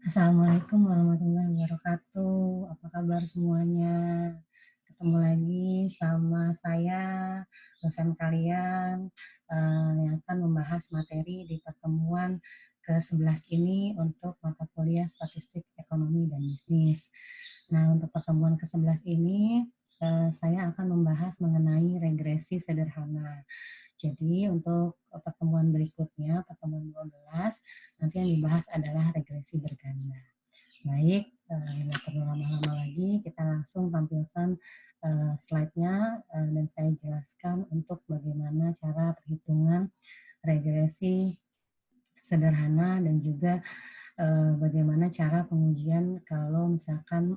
Assalamualaikum warahmatullahi wabarakatuh. Apa kabar semuanya? Ketemu lagi sama saya, dosen kalian, yang akan membahas materi di pertemuan ke-11 ini untuk mata kuliah Statistik Ekonomi dan Bisnis. Nah, untuk pertemuan ke-11 ini, saya akan membahas mengenai regresi sederhana. Jadi untuk pertemuan berikutnya, pertemuan 12, nanti yang dibahas adalah regresi berganda. Baik, nggak perlu lama-lama lagi, kita langsung tampilkan slide-nya dan saya jelaskan untuk bagaimana cara perhitungan regresi sederhana dan juga bagaimana cara pengujian kalau misalkan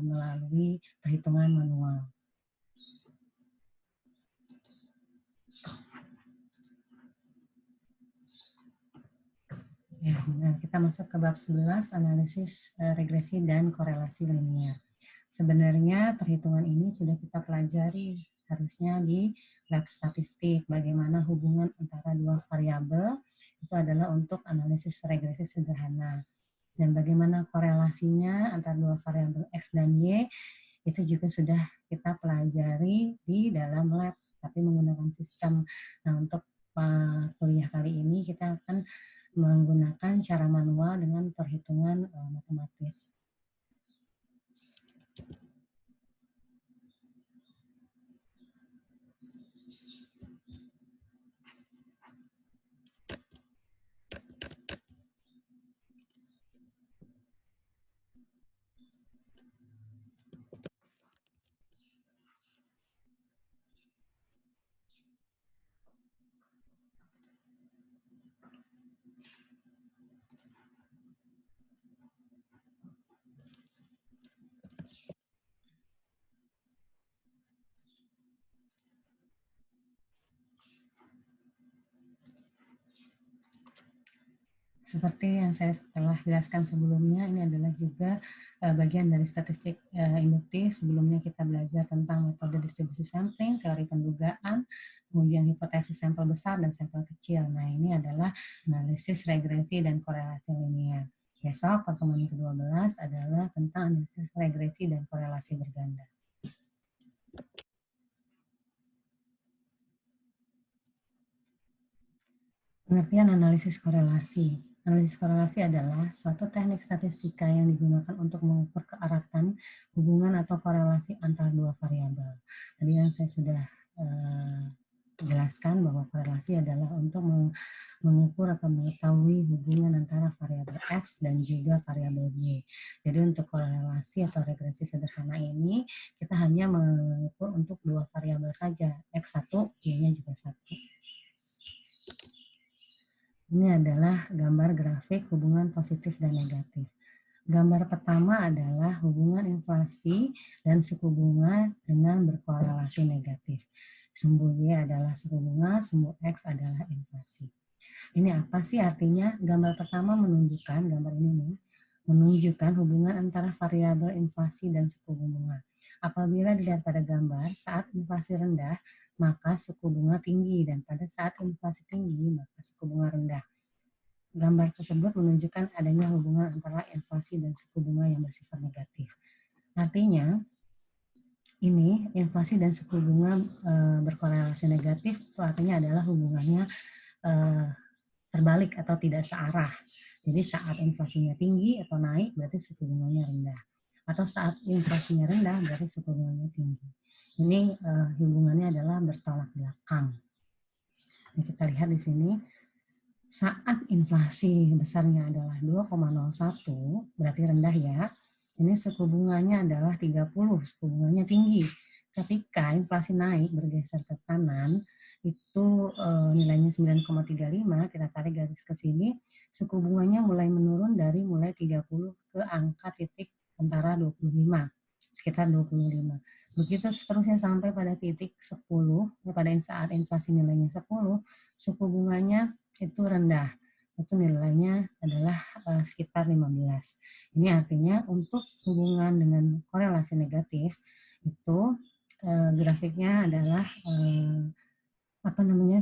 melalui perhitungan manual. Ya, nah kita masuk ke bab 11, analisis regresi dan korelasi linear. Sebenarnya perhitungan ini sudah kita pelajari harusnya di lab statistik, bagaimana hubungan antara dua variabel itu adalah untuk analisis regresi sederhana. Dan bagaimana korelasinya antara dua variabel X dan Y itu juga sudah kita pelajari di dalam lab, tapi menggunakan sistem. Nah, untuk kuliah kali ini kita akan menggunakan cara manual dengan perhitungan matematis. Seperti yang saya telah jelaskan sebelumnya, ini adalah juga bagian dari statistik induktif. Sebelumnya kita belajar tentang metode distribusi sampling, teori pendugaan, kemudian hipotesis sampel besar dan sampel kecil. Nah, ini adalah analisis regresi dan korelasi linear. Besok pertemuan ke-12 adalah tentang analisis regresi dan korelasi berganda. Pengertian analisis korelasi. Analisis korelasi adalah suatu teknik statistika yang digunakan untuk mengukur kearatan hubungan atau korelasi antara dua variabel. Tadi yang saya sudah jelaskan bahwa korelasi adalah untuk mengukur atau mengetahui hubungan antara variabel X dan juga variabel Y. Jadi untuk korelasi atau regresi sederhana ini, kita hanya mengukur untuk dua variabel saja, X1, Y-nya juga 1. Ini adalah gambar grafik hubungan positif dan negatif. Gambar pertama adalah hubungan inflasi dan suku bunga dengan berkorelasi negatif. Sumbu Y adalah suku bunga, sumbu X adalah inflasi. Ini apa sih artinya? Gambar pertama menunjukkan, gambar ini nih, menunjukkan hubungan antara variabel inflasi dan suku bunga. Apabila dilihat pada gambar, saat inflasi rendah, maka suku bunga tinggi, dan pada saat inflasi tinggi, maka suku bunga rendah. Gambar tersebut menunjukkan adanya hubungan antara inflasi dan suku bunga yang bersifat negatif. Artinya, ini inflasi dan suku bunga berkorelasi negatif, itu artinya adalah hubungannya terbalik atau tidak searah. Jadi saat inflasinya tinggi atau naik, berarti suku bunganya rendah. Atau saat inflasinya rendah, berarti suku bunganya tinggi. Ini hubungannya adalah bertolak belakang. Ini kita lihat di sini, saat inflasi besarnya adalah 2,01, berarti rendah ya. Ini suku bunganya adalah 30, suku bunganya tinggi. Ketika inflasi naik bergeser ke kanan, itu nilainya 9,35, kita tarik garis ke sini, suku bunganya mulai menurun dari mulai 30 ke angka titik antara 25, sekitar 25. Begitu seterusnya sampai pada titik 10, pada saat inflasi nilainya 10, suku bunganya itu rendah. Itu nilainya adalah sekitar 15. Ini artinya untuk hubungan dengan korelasi negatif itu grafiknya adalah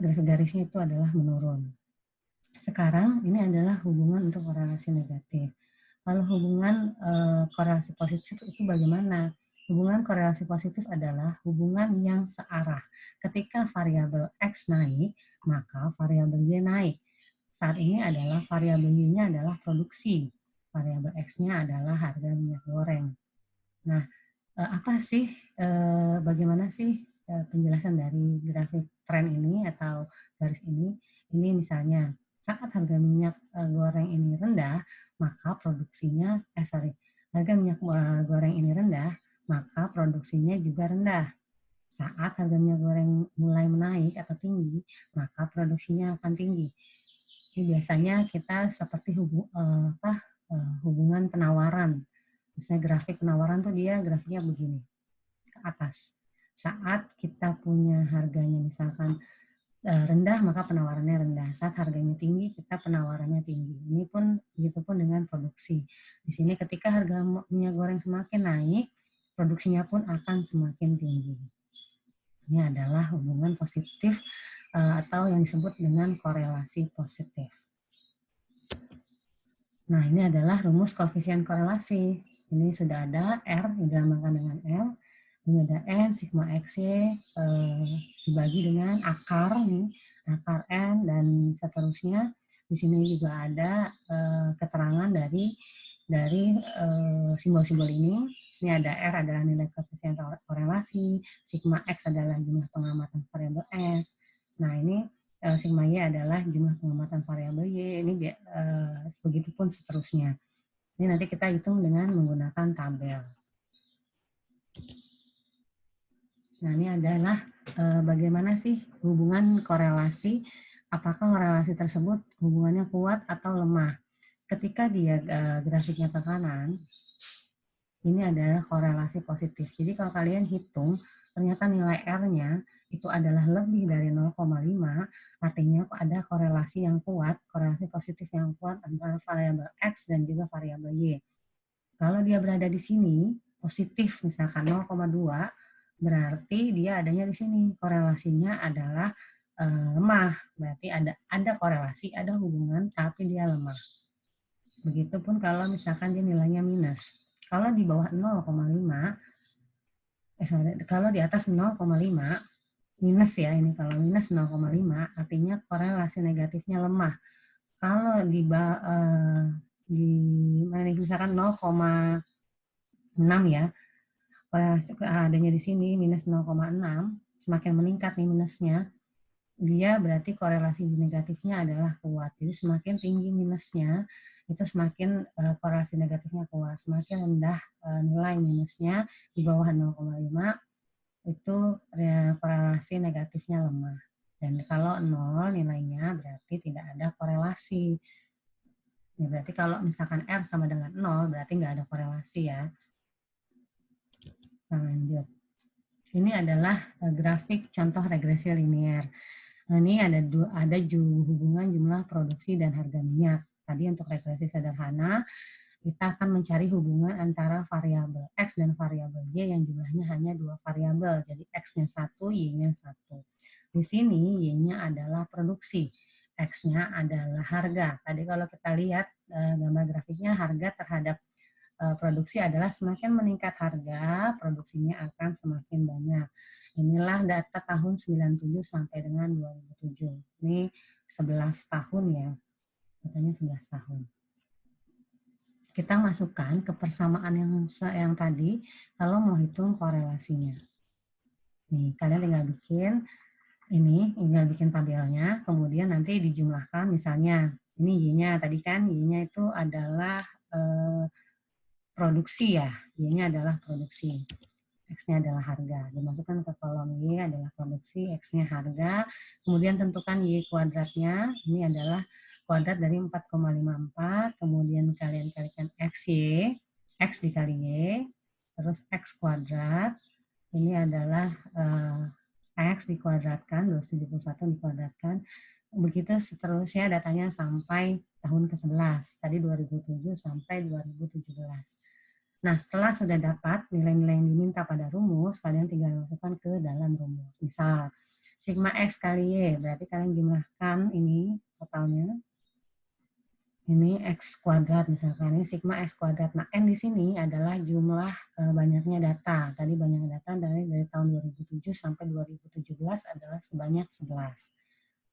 garis-garisnya itu adalah menurun. Sekarang ini adalah hubungan untuk korelasi negatif. Kalau hubungan korelasi positif itu bagaimana? Hubungan korelasi positif adalah hubungan yang searah. Ketika variabel X naik, maka variabel Y naik. Saat ini adalah variabel Y-nya adalah produksi. Variabel X-nya adalah harga minyak goreng. Nah, apa sih, bagaimana sih penjelasan dari grafik tren ini atau garis ini? Ini misalnya saat harga minyak goreng ini rendah, maka produksinya, harga minyak goreng ini rendah, maka produksinya juga rendah. Saat harga minyak goreng mulai menaik atau tinggi, maka produksinya akan tinggi. Ini biasanya kita seperti hubungan penawaran. Misalnya grafik penawaran tuh dia grafiknya begini ke atas. Saat kita punya harganya misalkan rendah, maka penawarannya rendah. Saat harganya tinggi, kita penawarannya tinggi. Ini pun begitu pun dengan produksi. Di sini ketika harga minyak goreng semakin naik, produksinya pun akan semakin tinggi. Ini adalah hubungan positif atau yang disebut dengan korelasi positif. Nah, ini adalah rumus koefisien korelasi. Ini sudah ada R dilambangkan dengan L. Ini ada N, sigma XY dibagi dengan akar, nih, akar N, dan seterusnya. Di sini juga ada keterangan dari simbol-simbol ini. Ini ada R adalah nilai koefisien korelasi, sigma X adalah jumlah pengamatan variabel X. Nah, ini sigma Y adalah jumlah pengamatan variabel Y. Ini begitu pun seterusnya. Ini nanti kita hitung dengan menggunakan tabel. Nah, ini adalah bagaimana sih hubungan korelasi, apakah korelasi tersebut hubungannya kuat atau lemah. Ketika dia grafiknya ke kanan, ini adalah korelasi positif. Jadi kalau kalian hitung, ternyata nilai R-nya itu adalah lebih dari 0,5, artinya ada korelasi yang kuat, korelasi positif yang kuat antara variabel X dan juga variabel Y. Kalau dia berada di sini, positif misalkan 0,2, berarti dia adanya di sini. Korelasinya adalah lemah, berarti ada korelasi, ada hubungan, tapi dia lemah. Begitupun kalau misalkan dia nilainya minus. Kalau di bawah 0,5, kalau di atas 0,5, minus ya ini, kalau minus 0,5 artinya korelasi negatifnya lemah. Kalau di misalkan 0,6 ya, adanya di sini minus 0,6, semakin meningkat nih minusnya, dia berarti korelasi negatifnya adalah kuat. Jadi semakin tinggi minusnya, itu semakin korelasi negatifnya kuat. Semakin rendah nilai minusnya di bawah 0,5, itu korelasi negatifnya lemah. Dan kalau 0 nilainya berarti tidak ada korelasi. Ya, berarti kalau misalkan R sama dengan 0, berarti nggak ada korelasi ya. Nah, lanjut. Ini adalah grafik contoh regresi linear. Nah, ini ada hubungan jumlah produksi dan harga minyak. Tadi untuk regresi sederhana, kita akan mencari hubungan antara variabel X dan variabel Y yang jumlahnya hanya 2 variabel. Jadi X-nya 1, Y-nya 1. Di sini Y-nya adalah produksi, X-nya adalah harga. Tadi kalau kita lihat gambar grafiknya, harga terhadap produksi adalah semakin meningkat harga, produksinya akan semakin banyak. Inilah data tahun 97 sampai dengan 2007. Ini 11 tahun ya, katanya 11 tahun. Kita masukkan ke persamaan yang tadi, kalau mau hitung korelasinya. Nih, kalian tinggal bikin tabelnya, kemudian nanti dijumlahkan, misalnya, ini Y-nya, tadi kan Y-nya itu adalah produksi ya, Y-nya adalah produksi, X-nya adalah harga. Dimasukkan ke kolom Y adalah produksi, X-nya harga, kemudian tentukan Y kuadratnya, ini adalah kuadrat dari 4,54, kemudian kalian kalikan XY, X dikali Y, terus X kuadrat, ini adalah X dikuadratkan, 271 dikuadratkan, begitu seterusnya datanya sampai tahun ke-11, tadi 2007 sampai 2017. Nah, setelah sudah dapat nilai-nilai yang diminta pada rumus, kalian tinggal masukkan ke dalam rumus. Misal, sigma X kali Y, berarti kalian jumlahkan ini totalnya. Ini X kuadrat misalkan, ini sigma X kuadrat. Nah, N di sini adalah jumlah banyaknya data. Tadi banyak data dari tahun 2007 sampai 2017 adalah sebanyak 11.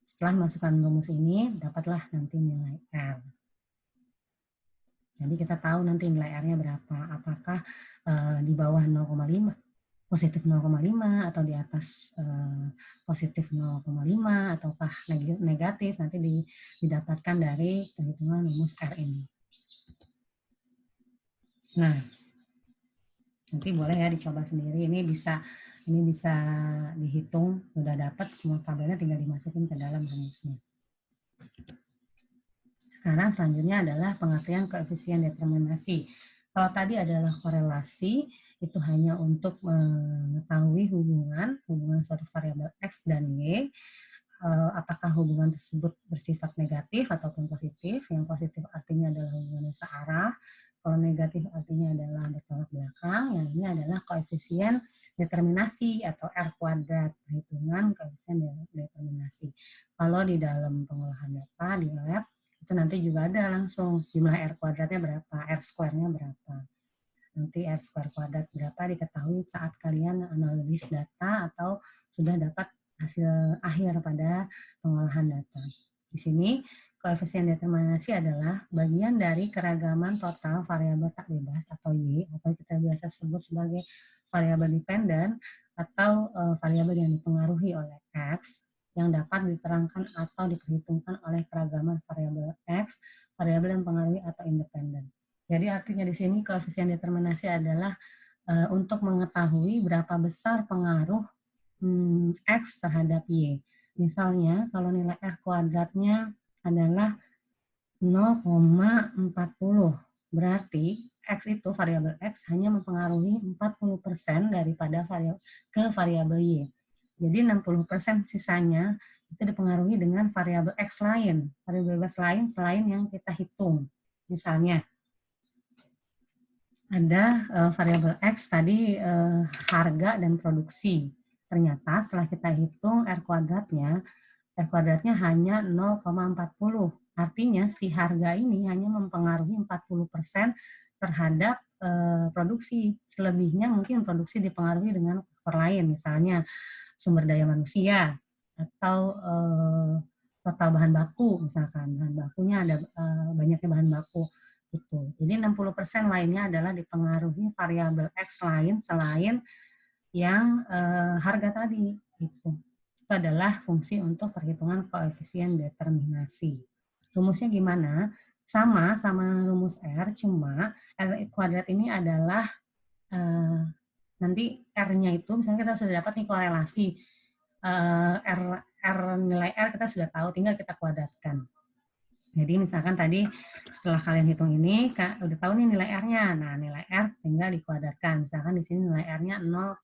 Setelah masukkan rumus ini, dapatlah nanti nilai R. Jadi kita tahu nanti nilai R-nya berapa. Apakah di bawah 0,5, positif 0,5, atau di atas positif 0,5, ataukah negatif, nanti didapatkan dari perhitungan rumus R ini. Nah, nanti boleh ya dicoba sendiri. Ini bisa dihitung, udah dapat semua tabelnya, tinggal dimasukin ke dalam rumusnya. Sekarang selanjutnya adalah pengertian koefisien determinasi. Kalau tadi adalah korelasi, itu hanya untuk mengetahui hubungan suatu variabel X dan Y, apakah hubungan tersebut bersifat negatif ataupun positif. Yang positif artinya adalah hubungannya searah, kalau negatif artinya adalah bertolak belakang. Yang ini adalah koefisien determinasi atau R kuadrat, perhitungan koefisien determinasi. Kalau di dalam pengolahan data di lab, itu nanti juga ada langsung jumlah R kuadratnya berapa, R square-nya berapa. Nanti R square kuadrat berapa diketahui saat kalian analisis data atau sudah dapat hasil akhir pada pengolahan data. Di sini koefisien determinasi adalah bagian dari keragaman total variabel tak bebas atau Y, atau kita biasa sebut sebagai variabel dependen atau variabel yang dipengaruhi oleh X, yang dapat diterangkan atau diperhitungkan oleh keragaman variabel X, variabel yang mempengaruhi atau independen. Jadi artinya di sini koefisien determinasi adalah untuk mengetahui berapa besar pengaruh X terhadap Y. Misalnya kalau nilai R kuadratnya adalah 0,40, berarti X itu variabel X hanya mempengaruhi 40% daripada variabel Y. Jadi 60% sisanya itu dipengaruhi dengan variabel X lain, variabel X lain selain yang kita hitung. Misalnya ada variabel X tadi harga dan produksi. Ternyata setelah kita hitung R kuadratnya hanya 0,40. Artinya si harga ini hanya mempengaruhi 40% terhadap produksi. Selebihnya mungkin produksi dipengaruhi dengan faktor lain, misalnya sumber daya manusia atau total bahan baku, misalkan bahan bakunya ada banyaknya bahan baku gitu. Jadi 60% lainnya adalah dipengaruhi variabel X lain selain yang harga tadi gitu. Itu adalah fungsi untuk perhitungan koefisien determinasi. Rumusnya gimana? Sama rumus R, cuma R kuadrat ini adalah nanti R-nya itu, misalnya kita sudah dapat nih korelasi nilai R kita sudah tahu, tinggal kita kuadratkan. Jadi misalkan tadi setelah kalian hitung ini, udah tahu nih nilai R-nya. Nah, nilai R tinggal dikuadratkan. Misalkan di sini nilai R-nya 0,2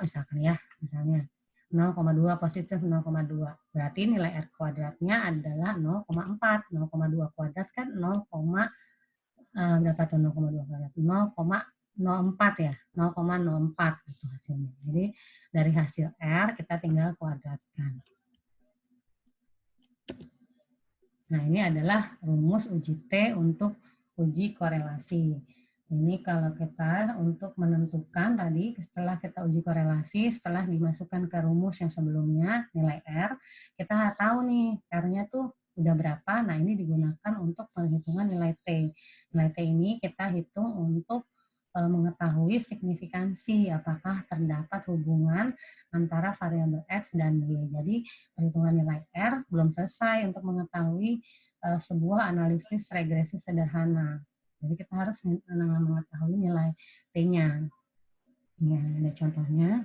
misalkan ya, misalnya 0,2 positif 0,2. Berarti nilai R kuadratnya adalah 0,4. 0,2 kuadrat kan 0, berapa tuh 0,2 kuadrat? 0,04 ya, 0,04 itu hasilnya. Jadi dari hasil R kita tinggal kuadratkan. Nah, ini adalah rumus uji T untuk uji korelasi. Ini kalau kita untuk menentukan tadi, setelah kita uji korelasi, setelah dimasukkan ke rumus yang sebelumnya, nilai R, kita tahu nih, R-nya tuh udah berapa. Nah, ini digunakan untuk penghitungan nilai T. Nilai T ini kita hitung untuk mengetahui signifikansi, apakah terdapat hubungan antara variabel X dan Y. Jadi, perhitungan nilai R belum selesai untuk mengetahui sebuah analisis regresi sederhana. Jadi kita harus mengetahui nilai T-nya. Ini ada contohnya.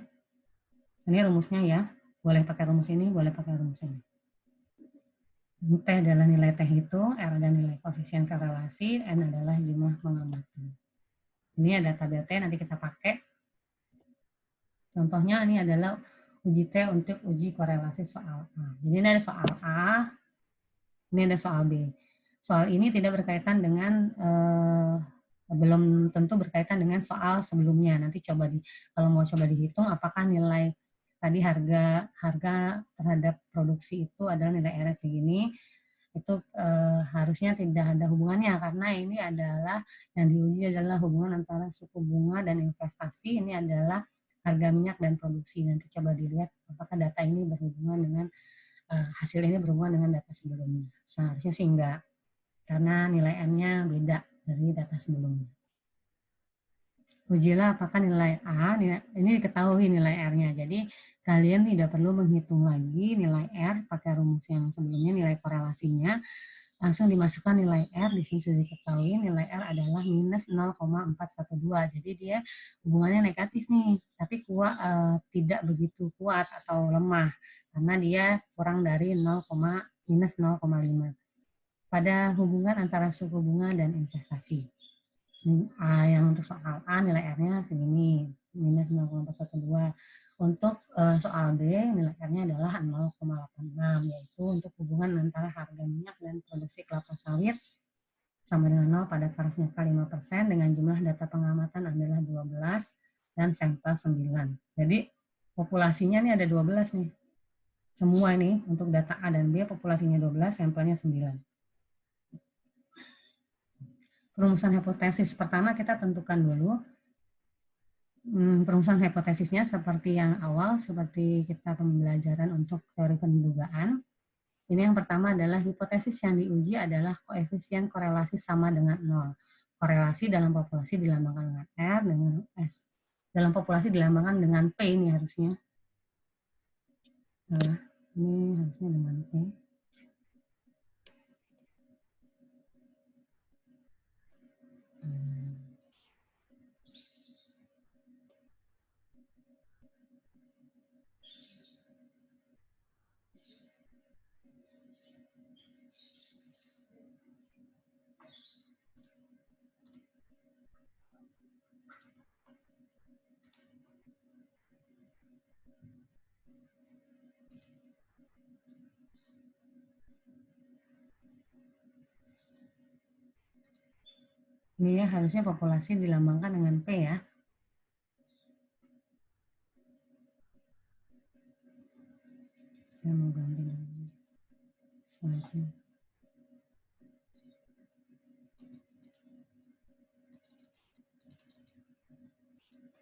Ini rumusnya ya. Boleh pakai rumus ini, boleh pakai rumus ini. T adalah nilai T itu, R adalah nilai koefisien korelasi, N adalah jumlah pengamatan. Ini ada tabel T, nanti kita pakai. Contohnya ini adalah uji T untuk uji korelasi soal A. Jadi ini ada soal A, ini ada soal B. Soal ini tidak berkaitan dengan belum tentu berkaitan dengan soal sebelumnya. Nanti kalau mau coba dihitung apakah nilai tadi harga terhadap produksi itu adalah nilai R segini, itu harusnya tidak ada hubungannya, karena ini adalah yang diuji adalah hubungan antara suku bunga dan investasi. Ini adalah harga minyak dan produksi. Nanti coba dilihat apakah data ini berhubungan dengan hasil ini berhubungan dengan data sebelumnya. Seharusnya sih enggak, karena nilai N-nya beda dari data sebelumnya. Ujilah apakah nilai A, ini diketahui nilai R-nya. Jadi kalian tidak perlu menghitung lagi nilai R pakai rumus yang sebelumnya, nilai korelasinya. Langsung dimasukkan nilai R, di sini sudah diketahui nilai R adalah minus 0,412. Jadi dia hubungannya negatif nih, tapi tidak begitu kuat atau lemah, karena dia kurang dari minus 0,5 pada hubungan antara suku bunga dan investasi. Yang untuk soal A nilai R-nya segini, minus 0,412. Untuk soal B nilai R-nya adalah 0,86, yaitu untuk hubungan antara harga minyak dan produksi kelapa sawit sama dengan 0 pada taraf nyata 5% dengan jumlah data pengamatan adalah 12 dan sampel 9. Jadi populasinya nih ada 12 nih. Semua ini untuk data A dan B populasinya 12, sampelnya 9. Perumusan hipotesis pertama kita tentukan dulu. Perumusan hipotesisnya seperti yang awal, seperti kita pembelajaran untuk teori pendugaan. Ini yang pertama adalah hipotesis yang diuji adalah koefisien korelasi sama dengan 0. Korelasi dalam populasi dilambangkan dengan R, dengan S. Dalam populasi dilambangkan dengan P ini harusnya. Nah, ini harusnya dengan P. Ini ya harusnya populasi dilambangkan dengan P ya. Saya mau ganti dulu. Slide-nya.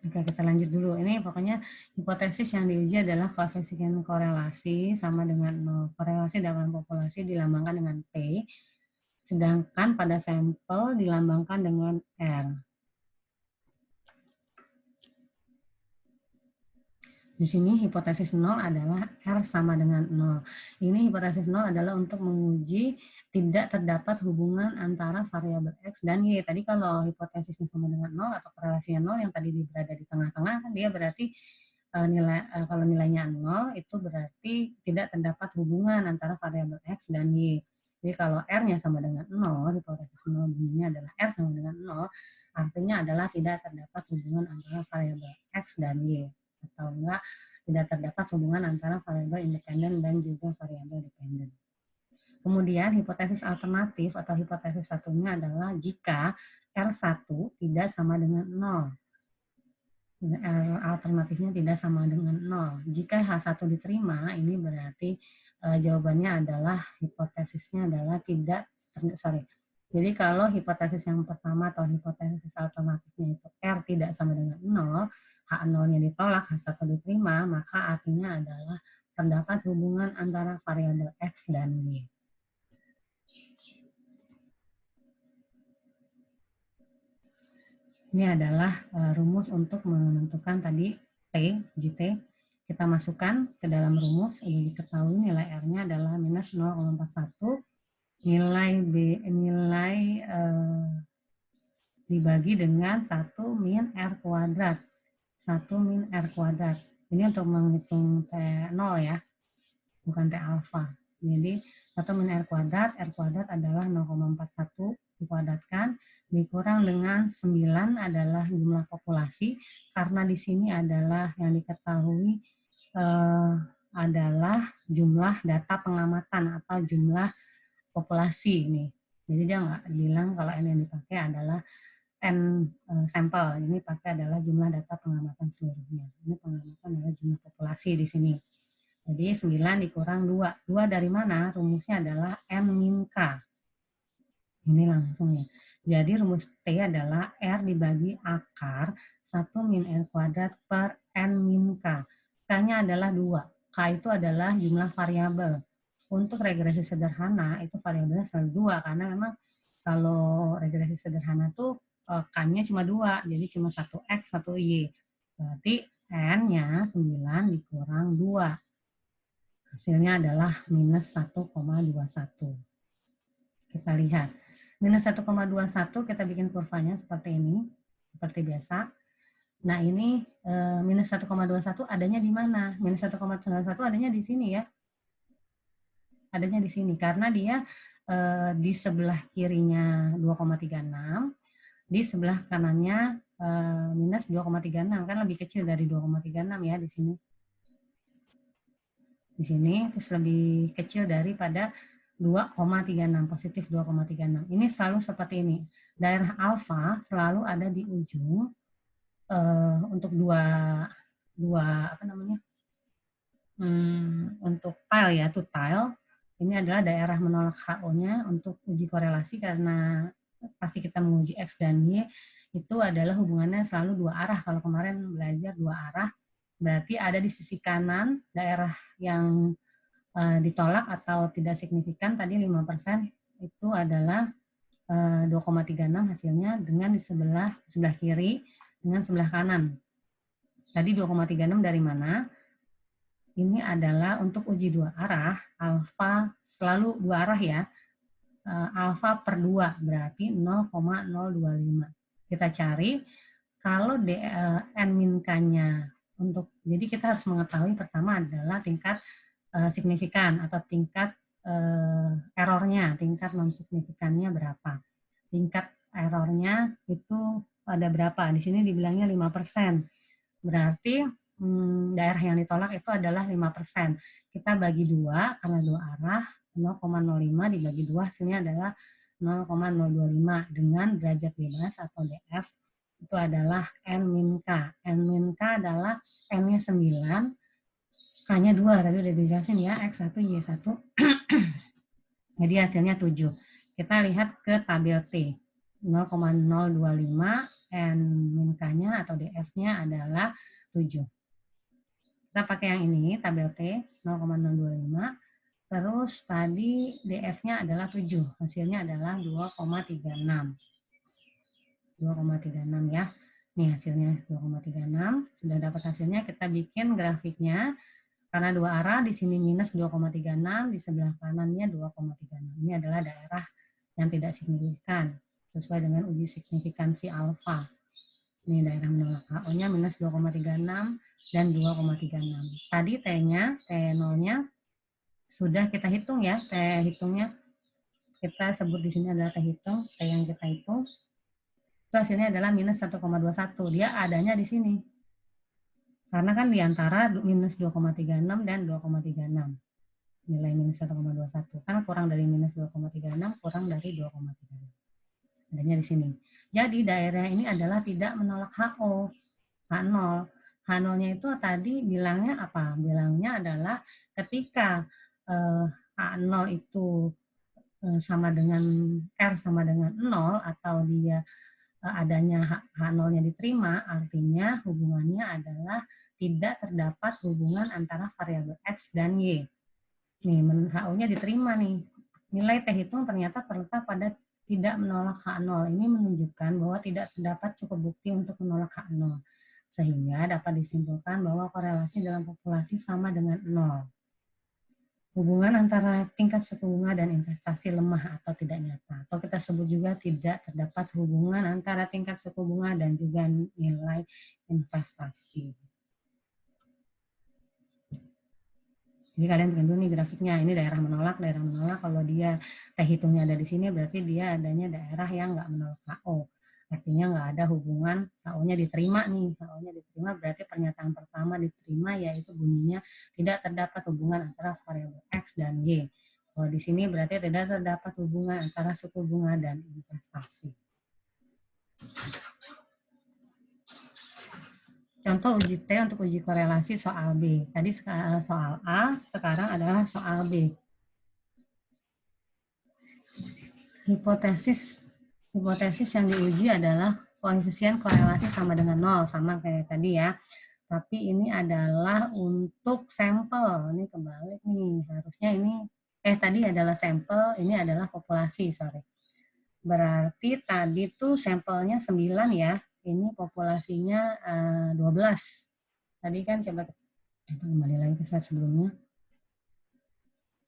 Oke, kita lanjut dulu. Ini pokoknya hipotesis yang diuji adalah koefisien korelasi sama dengan 0. Korelasi dalam populasi dilambangkan dengan P, sedangkan pada sampel dilambangkan dengan R. Di sini hipotesis 0 adalah R sama dengan 0. Ini hipotesis 0 adalah untuk menguji tidak terdapat hubungan antara variabel X dan Y. Tadi kalau hipotesisnya sama dengan 0 atau korelasinya 0 yang tadi berada di tengah-tengah, kan dia berarti kalau nilainya 0 itu berarti tidak terdapat hubungan antara variabel X dan Y. Jadi kalau R-nya sama dengan 0, hipotesis 0 bunyinya adalah R sama dengan 0, artinya adalah tidak terdapat hubungan antara variabel X dan Y. Atau enggak, tidak terdapat hubungan antara variabel independen dan juga variabel dependen. Kemudian hipotesis alternatif atau hipotesis satunya adalah jika R1 tidak sama dengan 0. Alternatifnya tidak sama dengan 0. Jika H1 diterima, ini berarti jawabannya adalah hipotesisnya adalah Jadi kalau hipotesis yang pertama atau hipotesis alternatifnya itu R tidak sama dengan 0, H0-nya ditolak, H1 diterima, maka artinya adalah terdapat hubungan antara variabel X dan Y. Ini adalah rumus untuk menentukan tadi T, JT. Kita masukkan ke dalam rumus, ini diketahui nilai R-nya adalah minus 0,41, nilai dibagi dengan 1 min R kuadrat. 1 min R kuadrat. Ini untuk menghitung T0 ya, bukan T alfa. Jadi 1 min R kuadrat adalah 0,41 dikuadratkan, dikurang dengan 9 adalah jumlah populasi, karena di sini adalah yang diketahui adalah jumlah data pengamatan atau jumlah populasi ini. Jadi dia nggak bilang kalau ini yang dipakai adalah N sampel. Ini pakai adalah jumlah data pengamatan seluruhnya. Ini pengamatan adalah jumlah populasi di sini. Jadi 9 dikurang 2. 2 dari mana? Rumusnya adalah N min K. Ini langsung ya. Jadi rumus T adalah R dibagi akar 1 min R kuadrat per N min K. K-nya adalah 2. K itu adalah jumlah variabel. Untuk regresi sederhana itu variabelnya selalu 2. Karena memang kalau regresi sederhana tuh K-nya cuma 2. Jadi cuma 1X, 1Y. Berarti N-nya 9 dikurang 2. Hasilnya adalah minus 1,21. Kita lihat. Minus 1,21 kita bikin kurvanya seperti ini. Seperti biasa. Nah ini minus 1,21 adanya di mana? Minus 1,91 adanya di sini ya. Adanya di sini. Karena dia di sebelah kirinya 2,36. Di sebelah kanannya minus 2,36. Kan lebih kecil dari 2,36 ya di sini. Di sini terus lebih kecil daripada 2,36, positif 2,36. Ini selalu seperti ini. Daerah alfa selalu ada di ujung untuk dua apa namanya? Untuk tile ya, tile. Ini adalah daerah menolak HO-nya untuk uji korelasi karena pasti kita menguji X dan Y itu adalah hubungannya selalu dua arah. Kalau kemarin belajar dua arah, berarti ada di sisi kanan daerah yang ditolak atau tidak signifikan tadi 5% itu adalah 2,36 hasilnya dengan di sebelah kiri dengan sebelah kanan. Tadi 2,36 dari mana? Ini adalah untuk uji dua arah, alfa selalu dua arah ya. Alfa per 2 berarti 0,025. Kita cari kalau N min K-nya untuk, jadi kita harus mengetahui pertama adalah tingkat signifikan atau tingkat errornya, tingkat non signifikannya berapa. Tingkat errornya itu ada berapa? Di sini dibilangnya 5%. Berarti daerah yang ditolak itu adalah 5%. Kita bagi 2 karena dua arah, 0,05 dibagi 2 hasilnya adalah 0,025 dengan derajat bebas atau DF itu adalah N min K. N min K adalah N-nya 9, K-nya 2, tadi udah dijelasin ya, X1, Y1. Jadi hasilnya 7. Kita lihat ke tabel T. 0,025, N min K-nya atau DF-nya adalah 7. Kita pakai yang ini, tabel T, 0,025. Terus tadi DF-nya adalah 7. Hasilnya adalah 2,36. 2,36 ya. Nih hasilnya 2,36. Sudah dapat hasilnya, kita bikin grafiknya. Karena dua arah, di sini minus 2,36, di sebelah kanannya 2,36. Ini adalah daerah yang tidak signifikan, sesuai dengan uji signifikansi alfa. Ini daerah menolak HO-nya minus 2,36 dan 2,36. Tadi T-nya, T0-nya, sudah kita hitung ya, T hitungnya. Kita sebut di sini adalah T hitung, T yang kita hitung. Itu hasilnya adalah minus 1,21. Dia adanya di sini. Karena kan di antara minus 2,36 dan 2,36. Nilai minus 1,21. Kan kurang dari minus 2,36, kurang dari 2,36. Adanya di sini. Jadi daerah ini adalah tidak menolak HO. H0. H0-nya itu tadi bilangnya apa? Bilangnya adalah ketika H0 itu sama dengan R sama dengan 0 atau dia adanya H0-nya diterima, artinya hubungannya adalah tidak terdapat hubungan antara variabel X dan Y. Nih, HO-nya diterima nih. Nilai T hitung ternyata terletak pada tidak menolak H0. Ini menunjukkan bahwa tidak terdapat cukup bukti untuk menolak H0. Sehingga dapat disimpulkan bahwa korelasi dalam populasi sama dengan 0. Hubungan antara tingkat suku bunga dan investasi lemah atau tidak nyata. Atau kita sebut juga tidak terdapat hubungan antara tingkat suku bunga dan juga nilai investasi. Jadi kalian bikin dulu nih grafiknya. Ini daerah menolak. Kalau dia T hitungnya ada di sini, berarti dia adanya daerah yang nggak menolak HO. Artinya nggak ada hubungan, HO-nya diterima nih. HO-nya diterima berarti pernyataan pertama diterima, yaitu bunyinya tidak terdapat hubungan antara variabel X dan Y. Kalau di sini berarti tidak terdapat hubungan antara suku bunga dan investasi. Contoh uji T untuk uji korelasi soal B. Tadi soal A, sekarang adalah soal B. Hipotesis yang diuji adalah koefisien korelasi sama dengan 0, sama kayak tadi ya. Tapi ini adalah untuk sampel. Ini kebalik nih. Harusnya ini, tadi adalah sampel, ini adalah populasi, sorry. Berarti tadi tuh sampelnya 9 ya. Ini populasinya 12. Tadi kan coba kita kembali lagi ke slide sebelumnya.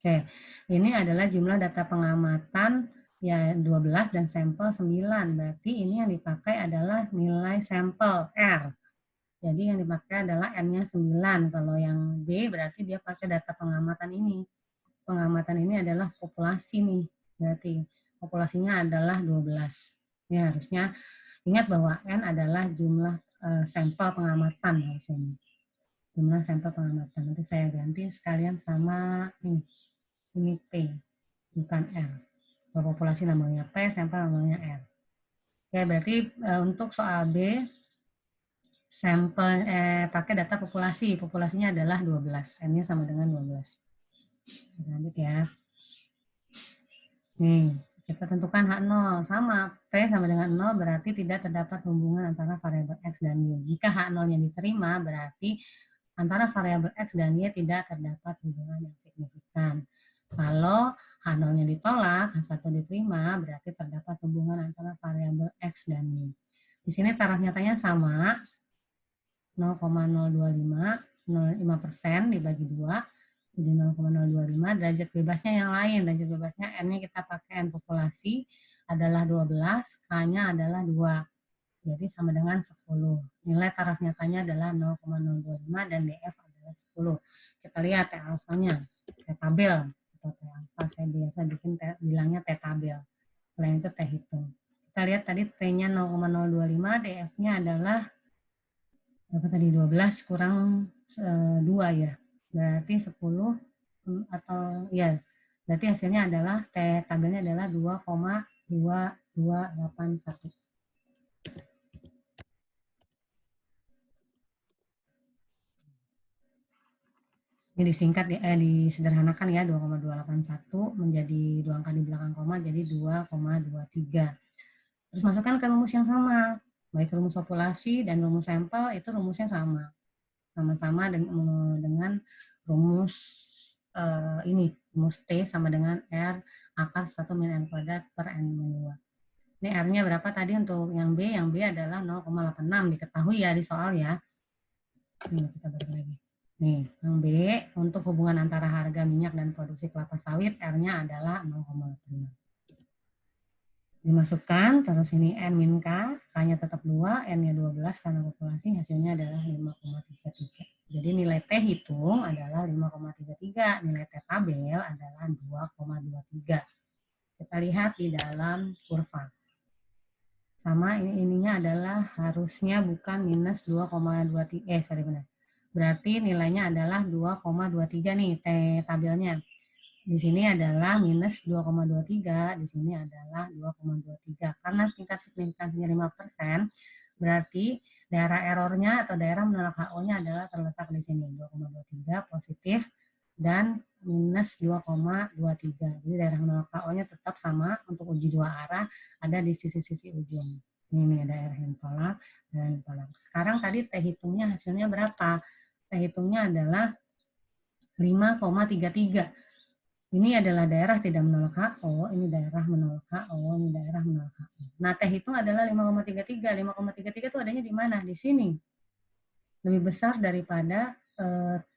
Oke, ini adalah jumlah data pengamatan ya 12 dan sampel 9. Berarti ini yang dipakai adalah nilai sampel R. Jadi yang dipakai adalah N-nya 9. Kalau yang B berarti dia pakai data pengamatan ini. Pengamatan ini adalah populasi nih. Berarti populasinya adalah 12. Ya harusnya ingat bahwa N adalah jumlah sampel pengamatan harusnya. Jumlah sampel pengamatan. Nanti saya ganti sekalian sama ini P, bukan R. Kalau populasi namanya P, sampel namanya R. Oke, berarti untuk soal B, sampel pakai data populasi. Populasinya adalah 12. N-nya sama dengan 12. Lanjut ya. Nih, kita tentukan H0 sama P sama dengan 0 berarti tidak terdapat hubungan antara variabel X dan Y. Jika H0-nya diterima berarti antara variabel X dan Y tidak terdapat hubungan yang signifikan. Kalau H0-nya ditolak, H1 diterima, berarti terdapat hubungan antara variabel X dan Y. Di sini taraf nyatanya sama, 0,025, 0,5% dibagi 2, jadi 0,025. Derajat bebasnya yang lain, derajat bebasnya N-nya kita pakai N populasi, adalah 12, K-nya adalah 2. Jadi sama dengan 10. Nilai taraf nyatanya adalah 0,025 dan DF adalah 10. Kita lihat T alfanya, T tabel atau T alfa, saya biasa bikin bilangnya T tabel. Selain itu T hitung. Kita lihat tadi T-nya 0,025, DF-nya adalah apa tadi 12 kurang 2 ya. Berarti 10 atau ya. Berarti hasilnya adalah T tabelnya adalah 2,2281. Ini disingkat disederhanakan ya 2,281 menjadi 2 angka di belakang koma jadi 2,23. Terus masukkan ke rumus yang sama, baik rumus populasi dan rumus sampel itu rumusnya sama-sama dengan rumus ini, rumus T sama dengan R akar 1 min N kuadrat per N min 2. Ini R-nya berapa tadi untuk yang B? Yang B adalah 0,86 diketahui ya di soal ya. Ini kita balik lagi. Nih, yang B, untuk hubungan antara harga minyak dan produksi kelapa sawit, R-nya adalah 0,5. Dimasukkan, terus ini N min K, K-nya tetap 2, N-nya 12 karena populasi, hasilnya adalah 5,33. Jadi nilai T hitung adalah 5,33, nilai T tabel adalah 2,23. Kita lihat di dalam kurva. Sama ininya adalah harusnya bukan minus 2,23, sorry benar. Berarti nilainya adalah 2,23 nih T tabelnya. Di sini adalah minus 2,23, di sini adalah 2,23. Karena tingkat signifikansinya 5%, berarti daerah errornya atau daerah menolak HO-nya adalah terletak di sini, 2,23 positif dan minus 2,23. Jadi daerah menolak HO-nya tetap sama untuk uji dua arah, ada di sisi-sisi ujung. Ini ada daerah yang tolak dan tolak. Sekarang tadi T hitungnya hasilnya berapa? T hitungnya adalah 5,33. Ini adalah daerah tidak menolak HO, ini daerah menolak HO, ini daerah menolak HO. Nah, T hitung adalah 5,33. 5,33 itu adanya di mana? Di sini. Lebih besar daripada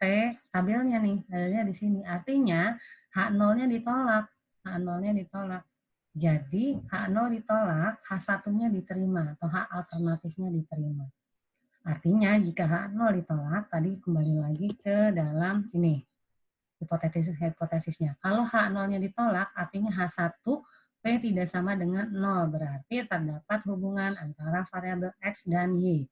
T tabelnya nih, adanya di sini. Artinya H0-nya ditolak. H0-nya ditolak. Jadi H0 ditolak, H1-nya diterima atau H alternatifnya diterima. Artinya jika H0 ditolak, tadi kembali lagi ke dalam ini hipotesisnya. Kalau H0-nya ditolak, artinya H1 P tidak sama dengan 0, berarti terdapat hubungan antara variabel X dan Y.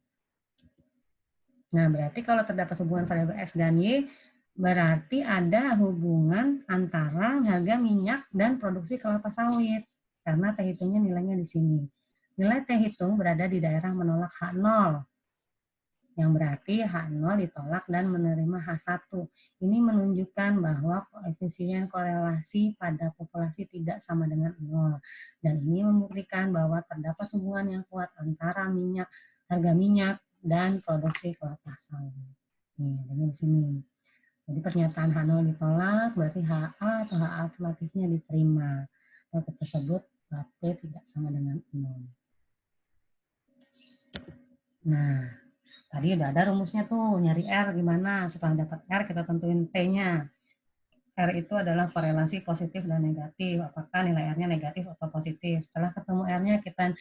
Nah, berarti kalau terdapat hubungan variabel X dan Y, berarti ada hubungan antara harga minyak dan produksi kelapa sawit. Karena T hitungnya nilainya di sini. Nilai T hitung berada di daerah menolak H0, yang berarti H0 ditolak dan menerima H1. Ini menunjukkan bahwa koefisien korelasi pada populasi tidak sama dengan 0. Dan ini membuktikan bahwa terdapat hubungan yang kuat antara harga minyak dan produksi kelapa sawit. Nih, ini di sini. Jadi pernyataan H0 ditolak, berarti HA atau HA alternatifnya diterima. Kalau tersebut P tidak sama dengan 0. Nah, tadi udah ada rumusnya tuh, nyari R gimana. Setelah dapat R, kita tentuin T-nya. R itu adalah korelasi positif dan negatif. Apakah nilai R-nya negatif atau positif. Setelah ketemu R-nya, kita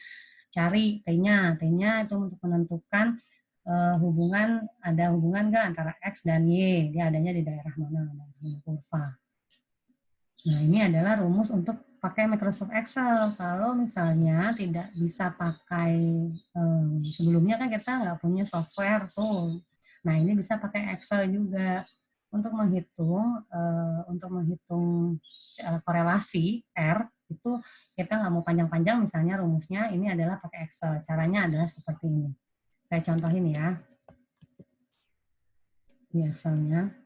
cari T-nya. T-nya itu untuk menentukan ada hubungan nggak antara X dan Y. Dia adanya di daerah mana, daerah kurva. Nah, ini adalah rumus untuk pakai Microsoft Excel. Kalau misalnya tidak bisa pakai, sebelumnya kan kita nggak punya software tuh. Nah, ini bisa pakai Excel juga untuk menghitung korelasi R. Itu kita nggak mau panjang-panjang, misalnya rumusnya ini adalah pakai Excel. Caranya adalah seperti ini. Saya contohin ya. Di Excel-nya.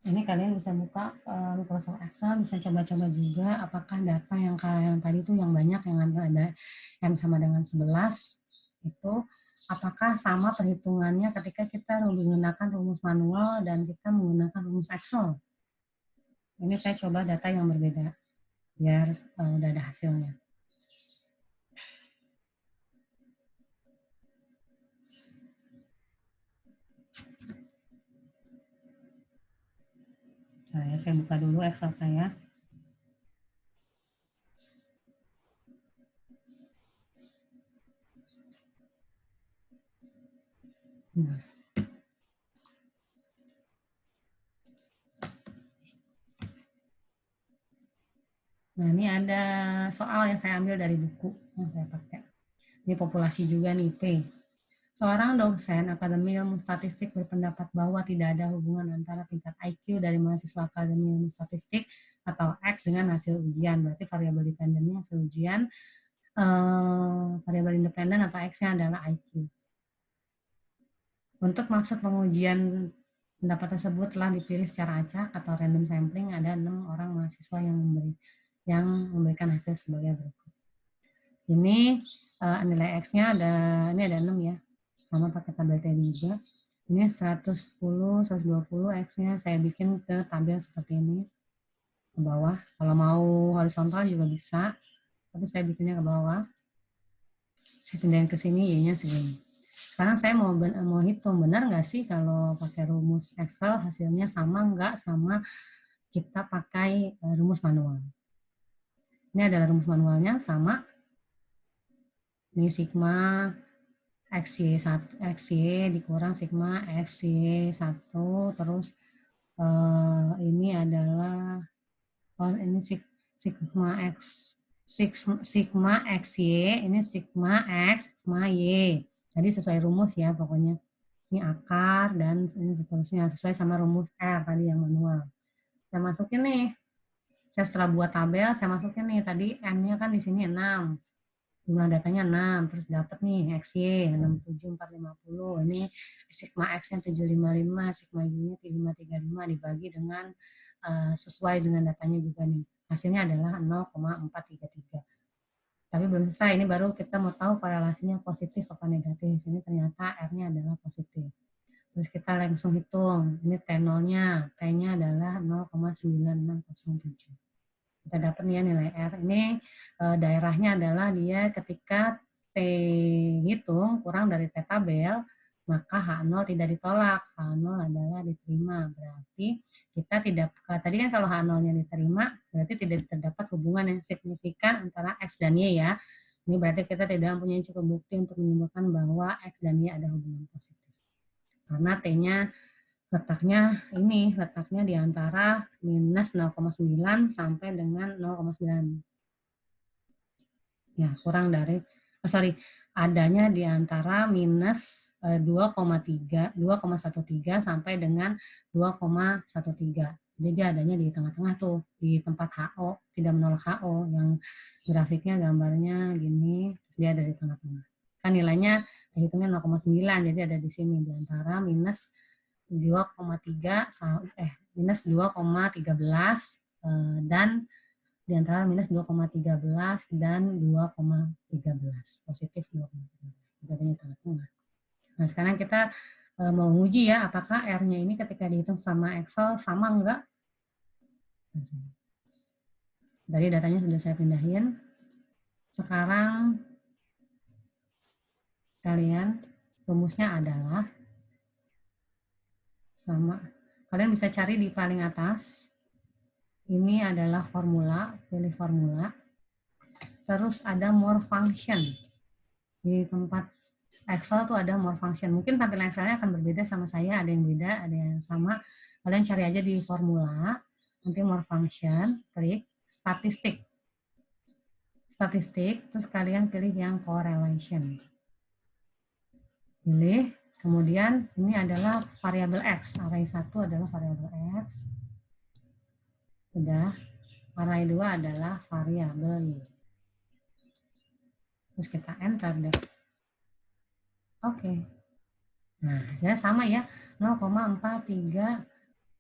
Ini kalian bisa buka Microsoft Excel, bisa coba-coba juga apakah data yang tadi itu yang banyak, yang ada M sama dengan 11, itu apakah sama perhitungannya ketika kita menggunakan rumus manual dan kita menggunakan rumus Excel. Ini saya coba data yang berbeda, biar udah ada hasilnya. Saya buka dulu Excel saya. Nah, ini ada soal yang saya ambil dari buku yang saya pakai. Ini populasi juga nih, P. Seorang dosen Akademi Ilmu Statistik berpendapat bahwa tidak ada hubungan antara tingkat IQ dari mahasiswa Akademi Ilmu Statistik atau X dengan hasil ujian. Berarti variabel dependennya hasil ujian, variabel independen atau X-nya adalah IQ. Untuk maksud pengujian pendapat tersebut telah dipilih secara acak atau random sampling. Ada 6 orang mahasiswa yang memberikan hasil sebagai berikut. Ini nilai X-nya ini ada 6 ya. Sama pakai tabel T juga. Ini 110, 120 X-nya saya bikin ke tabel seperti ini. Ke bawah. Kalau mau horizontal juga bisa. Tapi saya bikinnya ke bawah. Saya pindahin ke sini, Y-nya segini. Sekarang saya mau hitung, benar nggak sih kalau pakai rumus Excel hasilnya sama nggak sama kita pakai rumus manual. Ini adalah rumus manualnya, sama. Ini sigma XY dikurang sigma XY1, terus ini adalah ini sigma XY, ini sigma X, sigma Y. Jadi sesuai rumus ya pokoknya. Ini akar dan ini seterusnya sesuai sama rumus R tadi yang manual. Saya masukin nih. Saya setelah buat tabel, saya masukin nih tadi N-nya kan di sini 6. Jumlah datanya 6, terus dapat nih XY 67450. Ini sigma X-nya 755, sigma Y-nya 535 dibagi dengan sesuai dengan datanya juga nih. Hasilnya adalah 0,433. Tapi belum selesai, ini baru kita mau tahu korelasinya positif atau negatif. Ini ternyata R-nya adalah positif. Terus kita langsung hitung, ini T0-nya, T-nya adalah 0,9607. Kita dapat nih ya nilai R. Ini daerahnya adalah dia ketika T hitung kurang dari T tabel, maka H0 tidak ditolak. H0 adalah diterima. Berarti kita tidak, tadi kan kalau H0-nya diterima, berarti tidak terdapat hubungan yang signifikan antara X dan Y ya. Ini berarti kita tidak mempunyai cukup bukti untuk menyimpulkan bahwa X dan Y ada hubungan positif. Karena T-nya letaknya di antara minus 0,9 sampai dengan 0,9. Ya, kurang dari adanya di antara minus 2,13 sampai dengan 2,13. Jadi dia adanya di tengah-tengah tuh, di tempat HO, tidak menolak HO, yang grafiknya gambarnya gini, dia ada di tengah-tengah. Kan nilainya hitungnya 0,9, jadi ada di sini, di antara minus 2,3 minus 2,13 dan di antara minus 2,13 dan 2,13, positif 2,13, adanya tengah-tengah. Nah, sekarang kita mau uji ya, apakah R-nya ini ketika dihitung sama Excel sama enggak? Dari datanya sudah saya pindahin. Sekarang kalian rumusnya adalah sama. Kalian bisa cari di paling atas. Ini adalah formula, pilih formula. Terus ada more function. Di tempat Excel tuh ada more function. Mungkin tampilan Excelnya akan berbeda sama saya, ada yang beda, ada yang sama. Kalian cari aja di formula, nanti more function, klik statistik. Statistik, terus kalian pilih yang correlation. Pilih, kemudian ini adalah variabel X. Array 1 adalah variabel X. Sudah. Array 2 adalah variabel Y. Terus kita enter deh. Oke. Nah, hasilnya sama ya. 0,43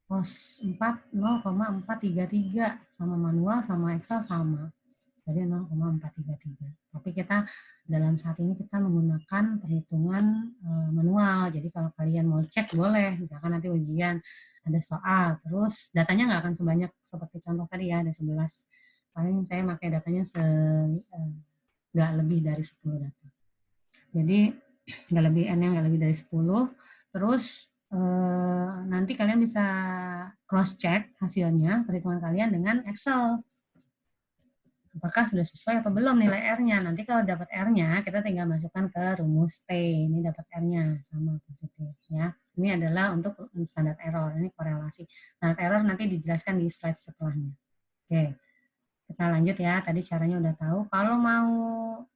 0,433 sama manual sama Excel sama. Jadi 0,433. Tapi kita dalam saat ini kita menggunakan perhitungan manual. Jadi kalau kalian mau cek boleh. Misalkan nanti ujian ada soal, terus datanya nggak akan sebanyak seperti contoh tadi ya, ada 11. Paling saya pakai datanya nggak lebih dari 10 data. Jadi nggak lebih n-nya nggak lebih dari 10. Terus nanti kalian bisa cross check hasilnya perhitungan kalian dengan Excel. Apakah sudah sesuai atau belum nilai R-nya. Nanti kalau dapat R-nya, kita tinggal masukkan ke rumus T. Ini dapat R-nya, sama positif. Ya. Ini adalah untuk standar error, ini korelasi. Standar error nanti dijelaskan di slide setelahnya. Oke, kita lanjut ya. Tadi caranya udah tahu. Kalau mau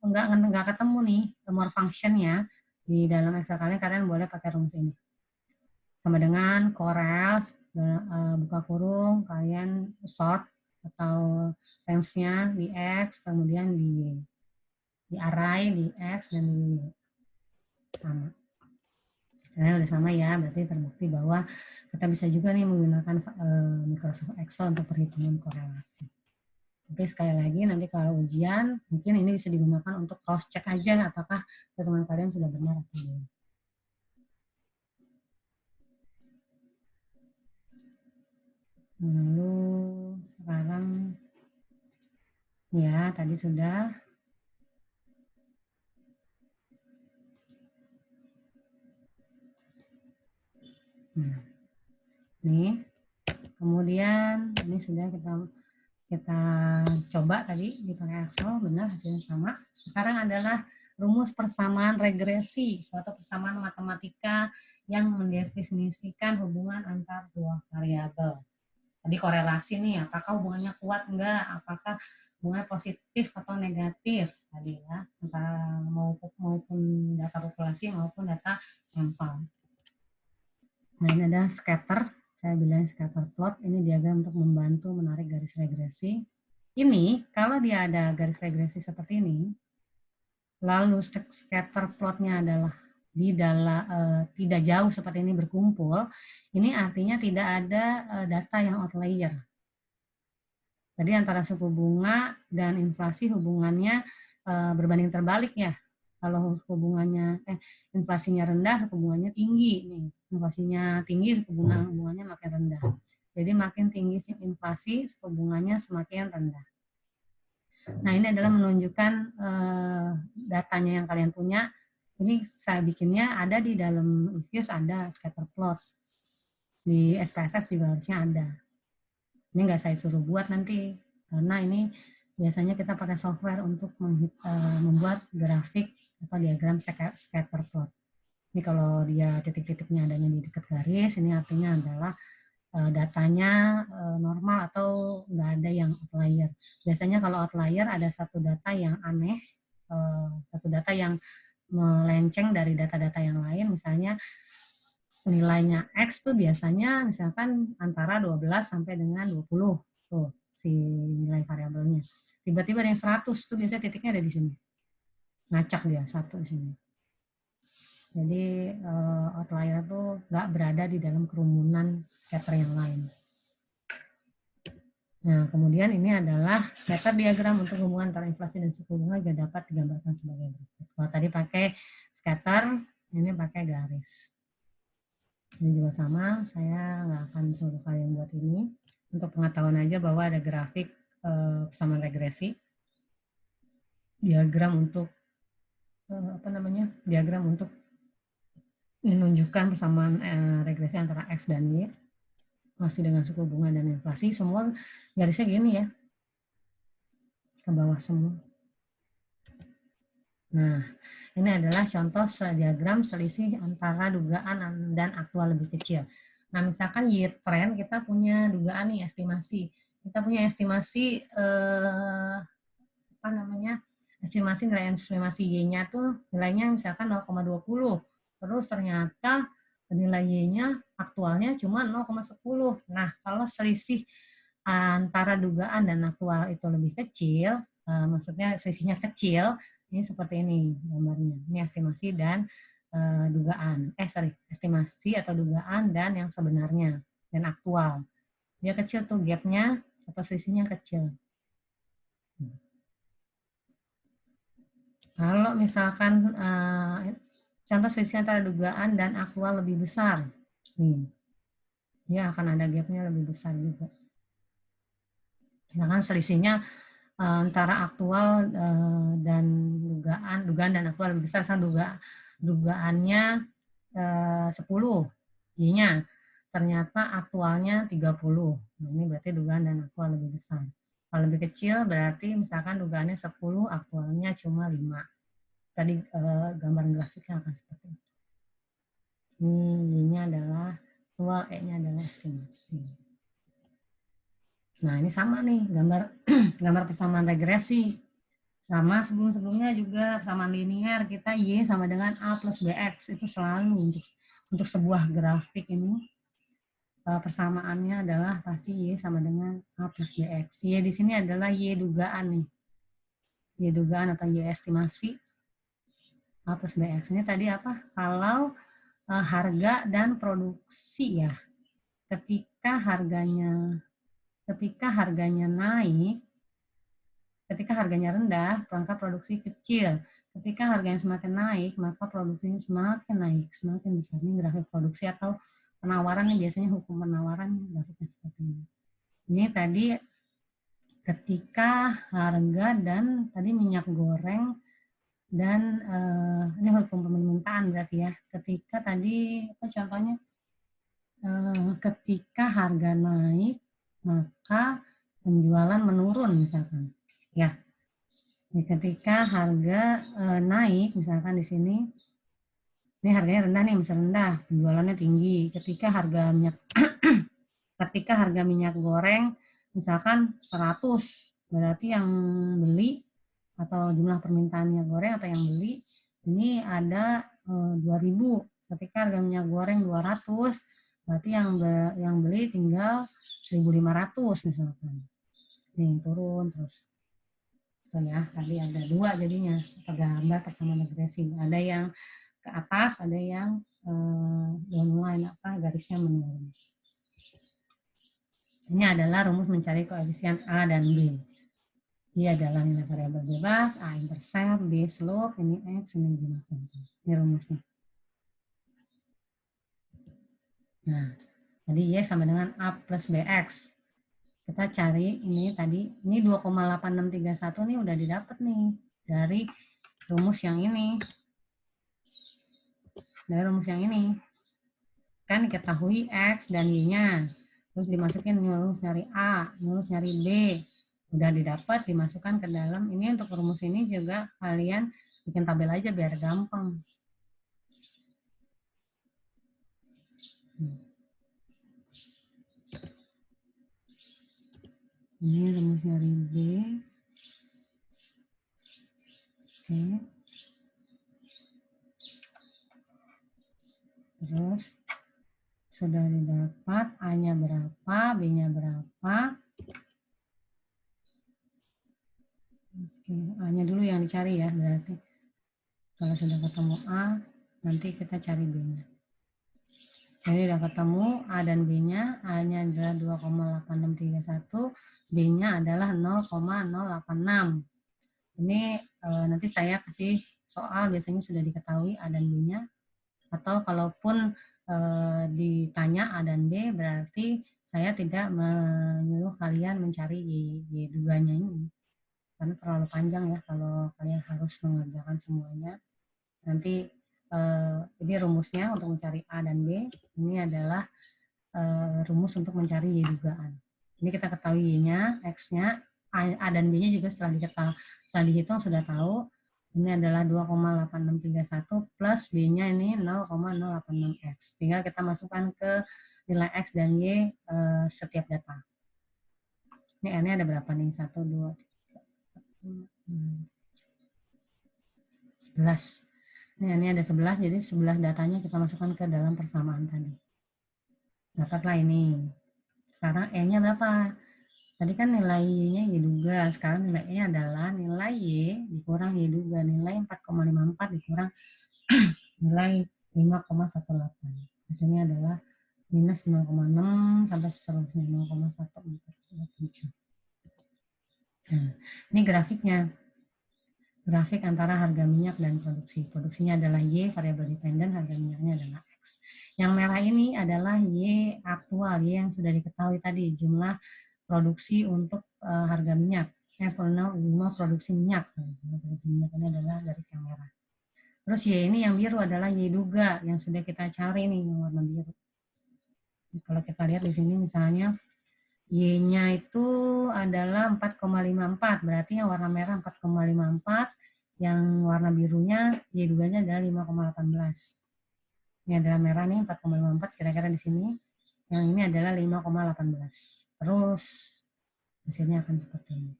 nggak ketemu nih, more function-nya, di dalam Excel kalian boleh pakai rumus ini. Sama dengan corel, buka kurung, kalian sort, atau range-nya di X, kemudian di array, di X, dan di Y. Sama. Karena udah sama ya, berarti terbukti bahwa kita bisa juga nih menggunakan Microsoft Excel untuk perhitungan korelasi. Tapi sekali lagi, nanti kalau ujian, mungkin ini bisa digunakan untuk cross-check aja apakah perhitungan kalian sudah benar atau belum. Lalu sekarang ya tadi sudah. Nah, nih kemudian ini sudah kita coba tadi di pakai Excel, benar hasilnya sama. Sekarang adalah rumus persamaan regresi, suatu persamaan matematika yang mendefinisikan hubungan antar dua variabel. Tadi korelasi nih, apakah hubungannya kuat enggak, apakah hubungannya positif atau negatif tadi ya, antara maupun data populasi maupun data sampel. Nah, ini ada scatter, saya bilang scatter plot, ini diagram untuk membantu menarik garis regresi. Ini kalau dia ada garis regresi seperti ini, lalu scatter plotnya adalah di dalam tidak jauh seperti ini berkumpul, ini artinya tidak ada data yang outlier. Jadi antara suku bunga dan inflasi hubungannya berbanding terbalik ya. Kalau hubungannya inflasinya rendah, suku bunganya tinggi nih. Inflasinya tinggi, suku bunganya makin rendah. Jadi makin tinggi inflasi, suku bunganya semakin rendah. Nah, ini adalah menunjukkan datanya yang kalian punya. Ini saya bikinnya ada di dalam Ifuse, ada scatter plot. Di SPSS juga harusnya ada. Ini nggak saya suruh buat nanti, karena ini biasanya kita pakai software untuk membuat grafik atau diagram scatter plot. Ini kalau dia titik-titiknya adanya di dekat garis, ini artinya adalah datanya normal atau nggak ada yang outlier. Biasanya kalau outlier ada satu data yang aneh satu data yang melenceng dari data-data yang lain, misalnya nilainya X tuh biasanya misalkan antara 12 sampai dengan 20 tuh si nilai variabelnya. Tiba-tiba ada yang 100 tuh biasanya titiknya ada di sini. Ngacak dia satu di sini. Jadi outlier tuh nggak berada di dalam kerumunan scatter yang lain. Nah, kemudian ini adalah scatter diagram untuk hubungan antara inflasi dan suku bunga juga dapat digambarkan sebagai berikut. Kalau tadi pakai scatter, ini pakai garis. Ini juga sama, saya nggak akan suruh kalian buat ini. Untuk pengetahuan aja bahwa ada grafik persamaan regresi, diagram untuk diagram untuk menunjukkan persamaan regresi antara X dan Y, masih dengan suku bunga dan inflasi, semua garisnya gini ya, ke bawah semua. Nah, ini adalah contoh diagram selisih antara dugaan dan aktual lebih kecil. Nah, misalkan yield trend, kita punya dugaan nih, estimasi. Kita punya estimasi, estimasi nilai estimasi Y-nya tuh nilainya misalkan 0,20. Terus ternyata nilai Y-nya aktualnya cuma 0,10. Nah, kalau selisih antara dugaan dan aktual itu lebih kecil, maksudnya selisihnya kecil, ini seperti ini gambarnya. Ini estimasi dan dugaan. Estimasi atau dugaan dan yang sebenarnya dan aktual. Dia kecil tuh gapnya atau selisihnya kecil. Kalau misalkan contoh selisih antara dugaan dan aktual lebih besar, nih, dia akan ada gapnya lebih besar juga. Misalkan selisihnya antara aktual dan dugaan dan aktual lebih besar, misalnya dugaannya 10 Y-nya, ternyata aktualnya 30. Nah, ini berarti dugaan dan aktual lebih besar. Kalau lebih kecil berarti misalkan dugaannya 10, aktualnya cuma 5. Tadi gambaran grafiknya akan seperti itu. Ini Y-nya adalah aktual, E-nya adalah estimasi. Nah, ini sama nih gambar gambar persamaan regresi. Sama sebelum-sebelumnya juga persamaan linear, kita Y sama dengan A plus BX. Itu selalu untuk sebuah grafik ini persamaannya adalah pasti Y sama dengan A plus BX. Y di sini adalah Y dugaan nih. Y dugaan atau Y estimasi. A plus BX. Ini tadi apa? Kalau harga dan produksi ya. Ketika harganya naik, ketika harganya rendah, maka produksi kecil. Ketika harganya semakin naik, maka produksinya semakin naik, semakin besar. Ini grafik produksi atau penawaran, nih biasanya hukum penawaran grafiknya seperti ini. Ini tadi ketika harga dan tadi minyak goreng dan ini hukum permintaan berarti ya. Ketika tadi apa contohnya? Ketika harga naik, maka penjualan menurun misalkan. Ya. Ketika harga naik, misalkan di sini, ini harganya rendah nih, misalnya rendah, penjualannya tinggi. Ketika harga minyak goreng misalkan 100, berarti yang beli atau jumlah permintaan minyak goreng atau yang beli ini ada 2.000. Ketika harga minyak goreng 200, berarti yang beli tinggal 1.500 misalkan. Nih turun terus. Tuh ya, tadi ada dua jadinya gambar persamaan regresi. Ada yang ke atas, ada yang downline garisnya menurun. Ini adalah rumus mencari koefisien A dan B. Dia adalah nilai variabel bebas, A intercept, B slope, ini X, ini jumlah sampel. Ini rumusnya. Nah, tadi Y sama dengan A plus BX. Kita cari ini tadi, ini 2,8631 nih udah didapat nih dari rumus yang ini. Dari rumus yang ini. Kan diketahui X dan Y-nya. Terus dimasukin rumus nyari A, rumus nyari B. Udah didapat, dimasukkan ke dalam. Ini untuk rumus ini juga kalian bikin tabel aja biar gampang. Ini rumus nyari B. Oke. Terus sudah didapat A-nya berapa, B-nya berapa. Oke, A-nya dulu yang dicari ya, berarti kalau sudah ketemu A, nanti kita cari B-nya. Jadi sudah ketemu A dan B-nya, A-nya adalah 2,8631, B-nya adalah 0,086. Ini nanti saya kasih soal, biasanya sudah diketahui A dan B-nya, atau kalaupun ditanya A dan B, berarti saya tidak menyuruh kalian mencari Y2-nya ini. Karena terlalu panjang ya kalau kalian harus mengerjakan semuanya. Nanti ini rumusnya untuk mencari A dan B. Ini adalah rumus untuk mencari Y dugaan. Ini kita ketahui Y-nya, X-nya, A dan B-nya juga setelah dihitung sudah tahu. Ini adalah 2,8631 plus B-nya ini 0,086X. Tinggal kita masukkan ke nilai X dan Y setiap data. Ini N-nya ada berapa nih? 1, 2, 3, 11. Ini ada 11, jadi 11 datanya kita masukkan ke dalam persamaan tadi. Dapatlah ini. Sekarang E-nya berapa? Tadi kan nilai Y-nya Y duga, sekarang nilai E adalah nilai Y dikurang Y duga, nilai 4,54 dikurang nilai 5,18. Hasilnya adalah minus 0,6 sampai seterusnya 0,1447. Nah, ini grafiknya. Grafik antara harga minyak dan produksi. Produksinya adalah Y, variabel dependen, harga minyaknya adalah X. Yang merah ini adalah Y aktual, Y yang sudah diketahui tadi, jumlah produksi untuk harga minyak. Jumlah produksi minyak. Produksi minyak ini adalah garis yang merah. Terus Y ini yang biru adalah Y duga, yang sudah kita cari nih, yang warna biru. Kalau kita lihat di sini misalnya, Y-nya itu adalah 4,54, berarti yang warna merah 4,54, yang warna birunya Y duganya adalah 5,18. Ini adalah merah nih 4,54 kira-kira di sini. Yang ini adalah 5,18. Terus hasilnya akan seperti ini.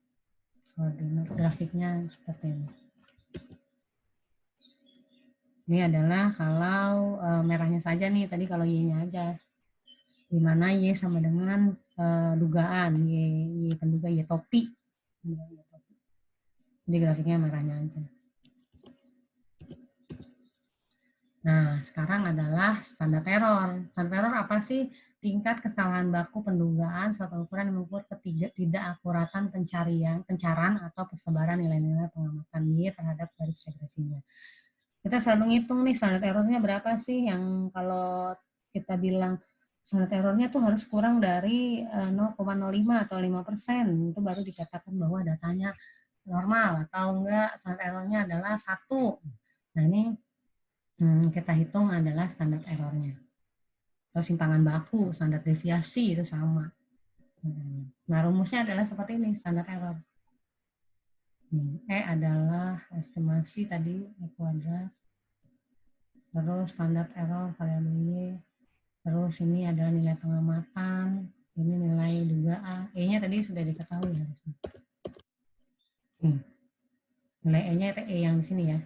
Koordinat grafiknya seperti ini. Ini adalah kalau merahnya saja nih, tadi kalau Y-nya aja. Di mana Y sama dengan dugaan, Y penduga Y topi. Jadi grafiknya merahnya aja. Nah, sekarang adalah standar error. Standar error apa sih? Tingkat kesalahan baku pendugaan suatu ukuran yang mengukur ketidakakuratan pencaran atau persebaran nilai-nilai pengamatan Y terhadap garis regresinya. Kita selalu ngitung nih standar errornya berapa sih, yang kalau kita bilang standar errornya tuh harus kurang dari 0,05 atau 5%, itu baru dikatakan bahwa datanya normal, atau enggak standar errornya adalah 1. Nah, ini kita hitung adalah standar errornya. Atau simpangan baku, standar deviasi itu sama. Nah, rumusnya adalah seperti ini, standar error. E adalah estimasi tadi, E kuadrat. Terus standar error variabel Y. Terus ini adalah nilai pengamatan. Ini nilai dugaan. E-nya tadi sudah diketahui harusnya. Nilai E-nya itu E yang di sini ya.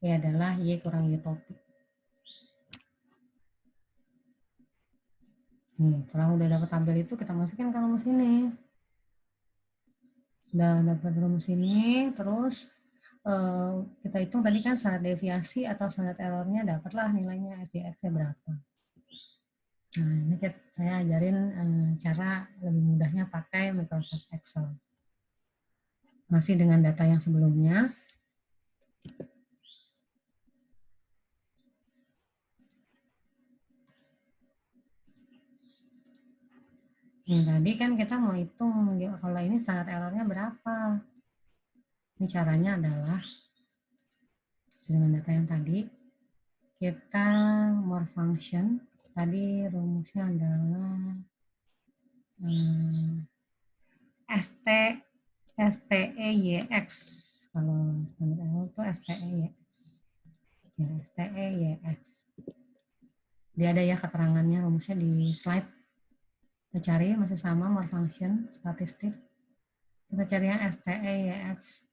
E adalah Y kurang Y topi. Setelah udah dapat tabel itu kita masukin ke rumus ini. Udah dapat rumus ini, terus kita hitung tadi kan standar deviasi atau standar errornya, dapatlah nilainya FDX-nya berapa. Nah, ini saya ajarin cara lebih mudahnya pakai Microsoft Excel. Masih dengan data yang sebelumnya. Ini tadi kan kita mau hitung kalau ini standar errornya berapa. Ini caranya adalah dengan data yang tadi kita more function. Tadi rumusnya adalah STEYX. Kalau standar error itu STEYX. Ya, STEYX. Dia ada ya keterangannya, rumusnya di slide. Kita cari masih sama, more function, statistik. Kita cari yang STEYX.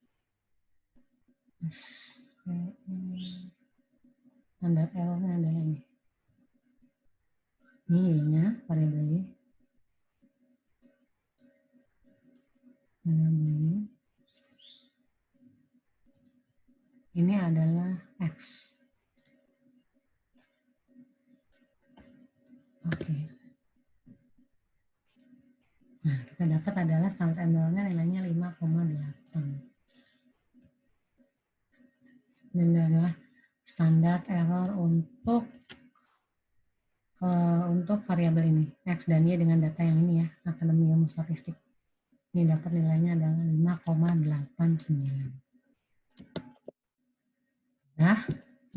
Standar errornya adalah ini. Ini Y-nya, variabel Y. Variabel Y. Ini adalah X. Oke. Nah, kita dapat adalah standar errornya nilainya 5,8. Ini adalah standar error untuk variabel ini, X dan Y dengan data yang ini ya, Akademi Ilmu Statistik. Ini dapat nilainya adalah 5,89. Nah,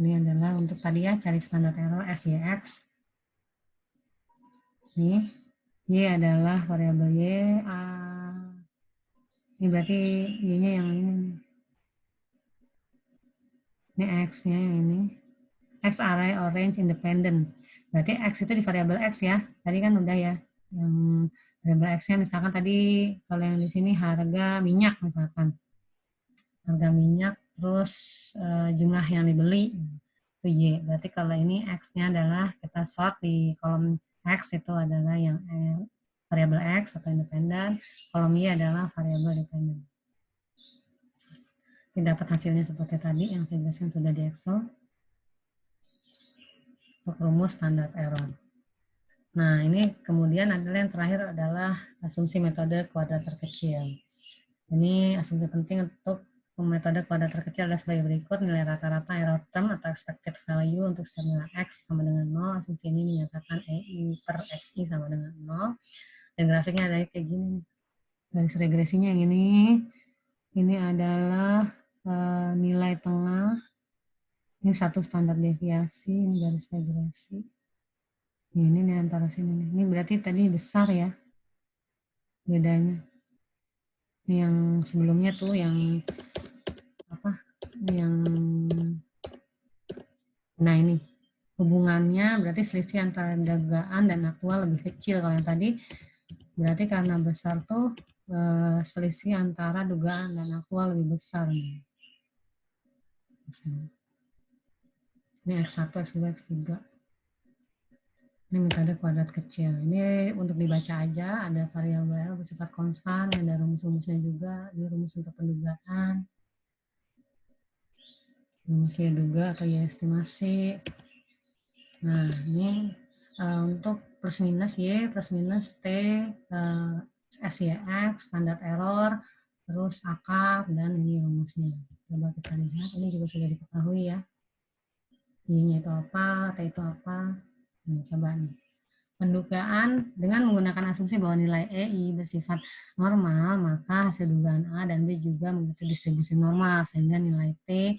ini adalah untuk tadi ya, cari standar error SYX. Nih, Y adalah variabel Y. Ini berarti Y-nya yang ini nih. Ini X-nya yang ini. X array orange independent. Berarti X itu di variabel X ya. Tadi kan udah ya. Yang variabel X-nya misalkan tadi kalau yang di sini harga minyak misalkan. Harga minyak terus jumlah yang dibeli itu Y. Berarti kalau ini X-nya adalah kita sort di kolom X itu adalah yang variabel X atau independen. Kolom Y adalah variabel dependent. Ini dapat hasilnya seperti tadi yang saya jelaskan sudah di Excel. Untuk rumus standar error. Nah, ini kemudian adalah yang terakhir adalah asumsi metode kuadrat terkecil. Ini asumsi penting untuk metode kuadrat terkecil adalah sebagai berikut. Nilai rata-rata error term atau expected value untuk setiap nilai X sama dengan 0. Asumsi ini menyatakan EI per XI sama dengan 0. Dan grafiknya ada kayak gini. Garis regresinya yang ini. Ini adalah nilai tengah. Ini satu standar deviasi, ini garis regresi. Ini nih antara sini nih. Ini berarti tadi besar ya bedanya. Ini yang sebelumnya tuh yang apa? Yang nah ini hubungannya berarti selisih antara dugaan dan aktual lebih kecil. Kalau yang tadi berarti karena besar tuh selisih antara dugaan dan aktual lebih besar nih. Ini X1, X2, X3. Ini metode kuadrat kecil. Ini untuk dibaca aja, ada variabel bersifat konstan, ada rumus-rumusnya juga. Ini rumus untuk pendugaan. Rumusnya duga atau ya estimasi. Nah, ini untuk plus minus Y, plus minus T, SYX, standar error, terus akar, dan ini rumusnya. Coba kita lihat, ini juga sudah diketahui ya. Y-nya itu apa, T itu apa. Nah, coba nih. Pendugaan dengan menggunakan asumsi bahwa nilai EI bersifat normal, maka hasil dugaan A dan B juga mengikuti distribusi normal, sehingga nilai T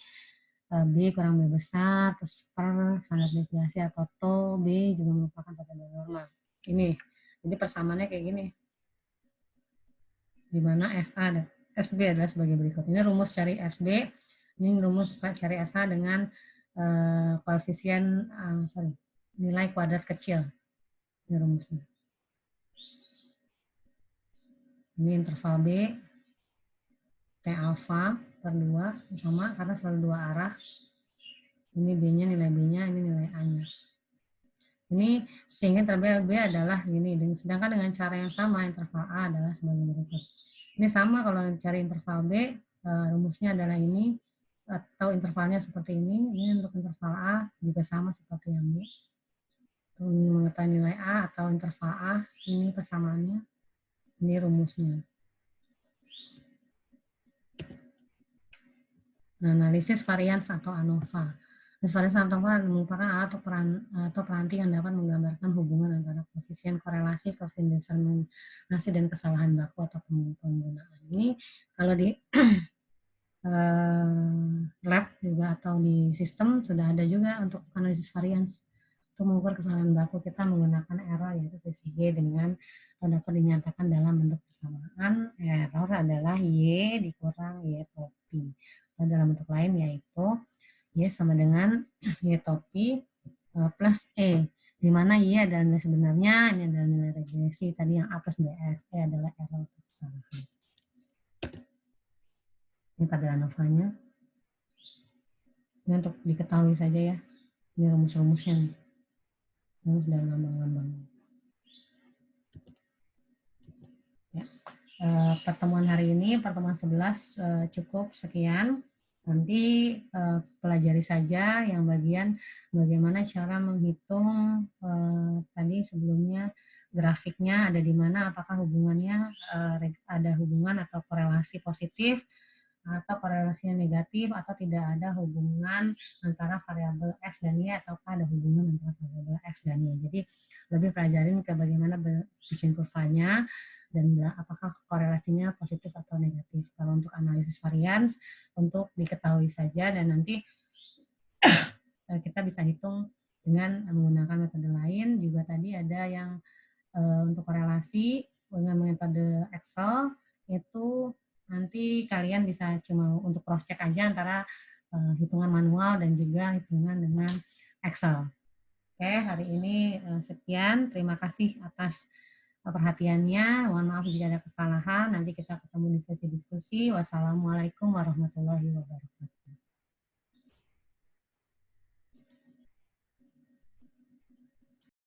B kurang B besar, terus per standar deviasi atau TO B juga merupakan tata normal. Ini, jadi persamaannya kayak gini. Di mana SA dan SB adalah sebagai berikut. Ini rumus cari SB, ini rumus cari SA dengan koefisien nilai kuadrat kecil. Ini rumusnya. Ini interval B, T alfa per 2, sama karena selalu dua arah. Ini B-nya, nilai B-nya, ini nilai A-nya. Ini sehingga interval B adalah gini, sedangkan dengan cara yang sama interval A adalah sebagai berikut. Ini sama kalau cari interval B, rumusnya adalah ini, atau intervalnya seperti ini. Ini untuk interval A juga sama seperti yang B. Untuk mengetahui nilai A atau interval A, ini persamaannya, ini rumusnya. Nah, analisis varians atau ANOVA. Varians atau ANOVA merupakan alat atau peranti yang dapat menggambarkan hubungan antara koefisien korelasi, koefisien determinasi, dan kesalahan baku atau penggunaan. Ini kalau di lab juga atau di sistem sudah ada juga untuk analisis varians. Untuk mengukur kesalahan baku kita menggunakan error yaitu CCG dengan dapat dinyatakan dalam bentuk persamaan. Error adalah Y dikurang Y topi. Dalam bentuk lain yaitu Y sama dengan Y topi plus E, di mana Y adalah nilai sebenarnya, ini adalah nilai regresi, tadi yang A plus BX, E adalah error kesalahan. Ini tabel ANOVA-nya. Ini untuk diketahui saja ya. Ini rumus-rumusnya nih. Rumus dan lambang-lambang. Ya. Pertemuan hari ini, pertemuan 11 cukup sekian. Nanti pelajari saja yang bagian bagaimana cara menghitung tadi sebelumnya grafiknya ada di mana, apakah hubungannya ada hubungan atau korelasi positif atau korelasinya negatif atau tidak ada hubungan antara variabel X dan Y ataukah ada hubungan antara variabel X dan Y. Jadi lebih pelajarin ke bagaimana bikin kurvanya dan apakah korelasinya positif atau negatif. Kalau untuk analisis varians untuk diketahui saja dan nanti kita bisa hitung dengan menggunakan metode lain. Juga tadi ada yang untuk korelasi dengan metode Excel itu nanti kalian bisa cuma untuk cross check aja antara hitungan manual dan juga hitungan dengan Excel. Oke, hari ini sekian. Terima kasih atas perhatiannya. Mohon maaf jika ada kesalahan. Nanti kita ketemu di sesi diskusi. Wassalamualaikum warahmatullahi wabarakatuh.